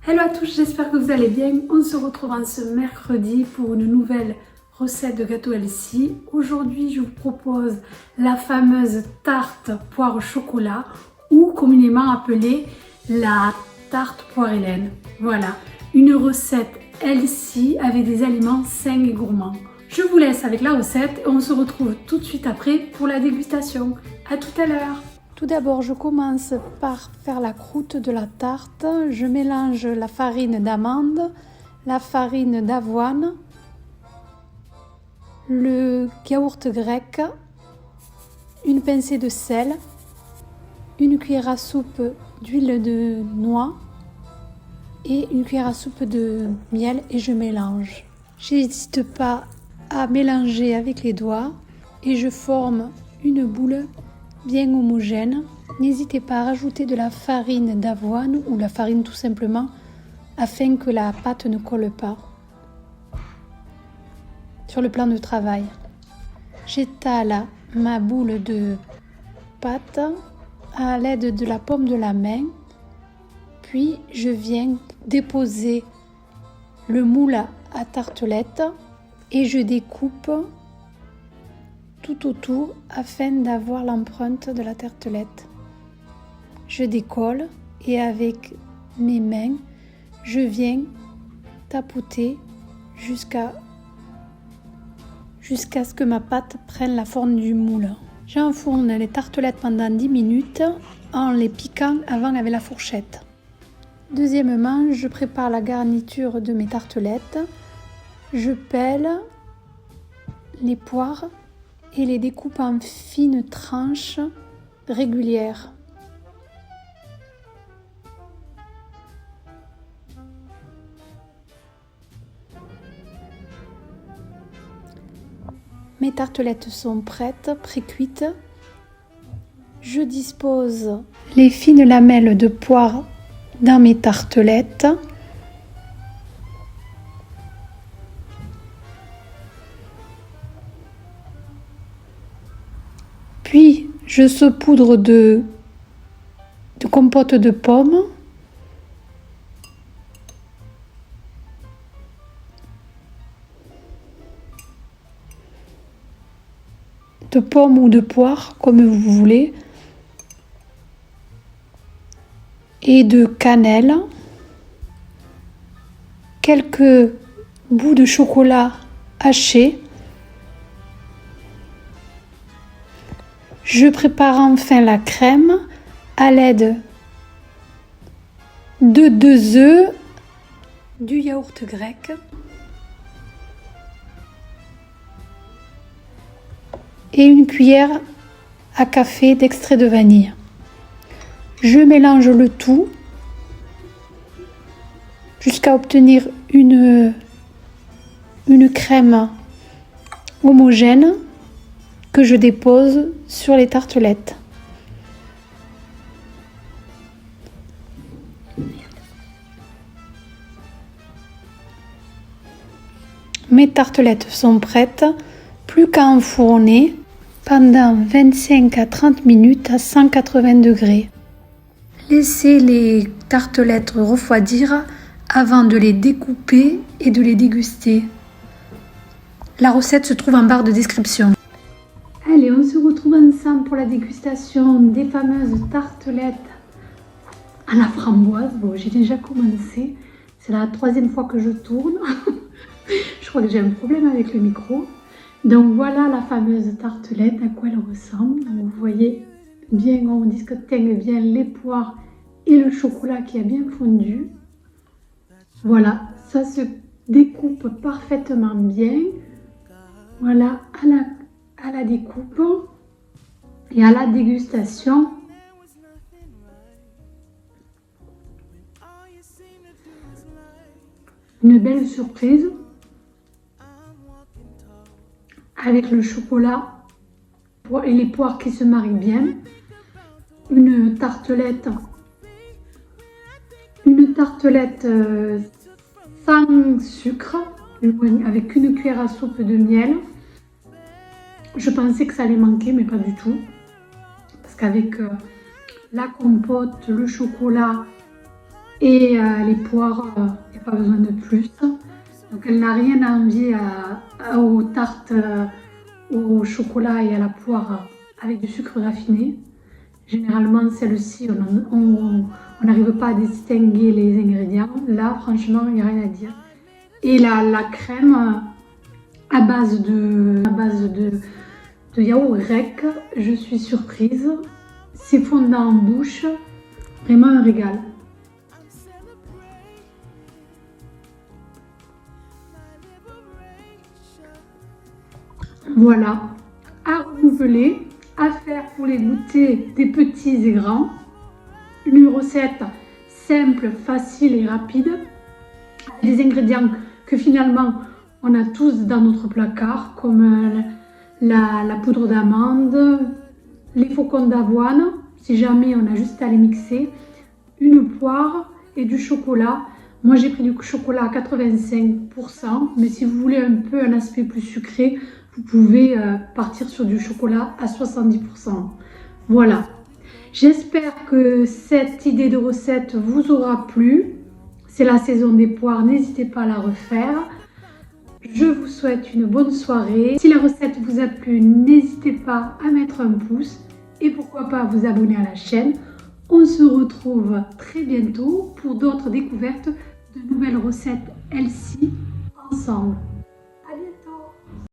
Hello à tous, j'espère que vous allez bien. On se retrouve en ce mercredi pour une nouvelle recette de gâteau Elsie. Aujourd'hui, je vous propose la fameuse tarte poire au chocolat ou communément appelée la tarte poire Hélène. Voilà, une recette Elsie avec des aliments sains et gourmands. Je vous laisse avec la recette et on se retrouve tout de suite après pour la dégustation. À tout à l'heure. Tout d'abord, je commence par faire la croûte de la tarte. Je mélange la farine d'amande, la farine d'avoine, le yaourt grec, une pincée de sel, une cuillère à soupe d'huile de noix et une cuillère à soupe de miel et je mélange. J'hésite pas à mélanger avec les doigts et je forme une boule bien homogène. N'hésitez pas à rajouter de la farine d'avoine ou la farine tout simplement afin que la pâte ne colle pas sur le plan de travail. J'étale ma boule de pâte à l'aide de la paume de la main, puis je viens déposer le moule à tartelette et je découpe tout autour afin d'avoir l'empreinte de la tartelette. Je décolle et avec mes mains, je viens tapoter jusqu'à ce que ma pâte prenne la forme du moule. J'enfourne les tartelettes pendant 10 minutes en les piquant avant avec la fourchette. Deuxièmement, je prépare la garniture de mes tartelettes. Je pèle les poires et les découpe en fines tranches régulières. Mes tartelettes sont prêtes, pré-cuites. Je dispose les fines lamelles de poire dans mes tartelettes. Puis, je saupoudre de compote de pommes. De pommes ou de poire, comme vous voulez. Et de cannelle. Quelques bouts de chocolat haché. Je prépare enfin la crème à l'aide de 2 œufs, du yaourt grec et une cuillère à café d'extrait de vanille. Je mélange le tout jusqu'à obtenir une crème homogène que je dépose sur les tartelettes. Mes tartelettes sont prêtes, plus qu'à enfourner pendant 25 à 30 minutes à 180 degrés. Laissez les tartelettes refroidir avant de les découper et de les déguster. La recette se trouve en barre de description. Allez, on se retrouve ensemble pour la dégustation des fameuses tartelettes à la framboise. Bon, j'ai déjà commencé. C'est la 3e fois que je tourne. Je crois que j'ai un problème avec le micro. Donc voilà la fameuse tartelette, à quoi elle ressemble. Donc, vous voyez bien, on distingue bien les poires et le chocolat qui a bien fondu. Voilà, ça se découpe parfaitement bien. Voilà, à la découpe et à la dégustation. Une belle surprise avec le chocolat et les poires qui se marient bien. Une tartelette sans sucre avec une cuillère à soupe de miel. Je pensais que ça allait manquer, mais pas du tout. Parce qu'avec la compote, le chocolat Et les poires, il n'y a pas besoin de plus. Donc elle n'a rien à envier aux tartes au chocolat et à la poire avec du sucre raffiné. Généralement, celle-ci, on n'arrive pas à distinguer les ingrédients. Là, franchement, il n'y a rien à dire. Et la crème à base de yaourt grec, je suis surprise. C'est fondant en bouche, vraiment un régal. Voilà, à renouveler, à faire pour les goûters des petits et grands. Une recette simple, facile et rapide. Des ingrédients que finalement on a tous dans notre placard, comme la poudre d'amande, les flocons d'avoine, si jamais on a juste à les mixer, une poire et du chocolat. Moi j'ai pris du chocolat à 85%, mais si vous voulez un peu un aspect plus sucré, vous pouvez partir sur du chocolat à 70%. Voilà. J'espère que cette idée de recette vous aura plu. C'est la saison des poires, n'hésitez pas à la refaire. Je vous souhaite une bonne soirée. Si la recette vous a plu, n'hésitez pas à mettre un pouce et pourquoi pas à vous abonner à la chaîne. On se retrouve très bientôt pour d'autres découvertes de nouvelles recettes healthy ensemble.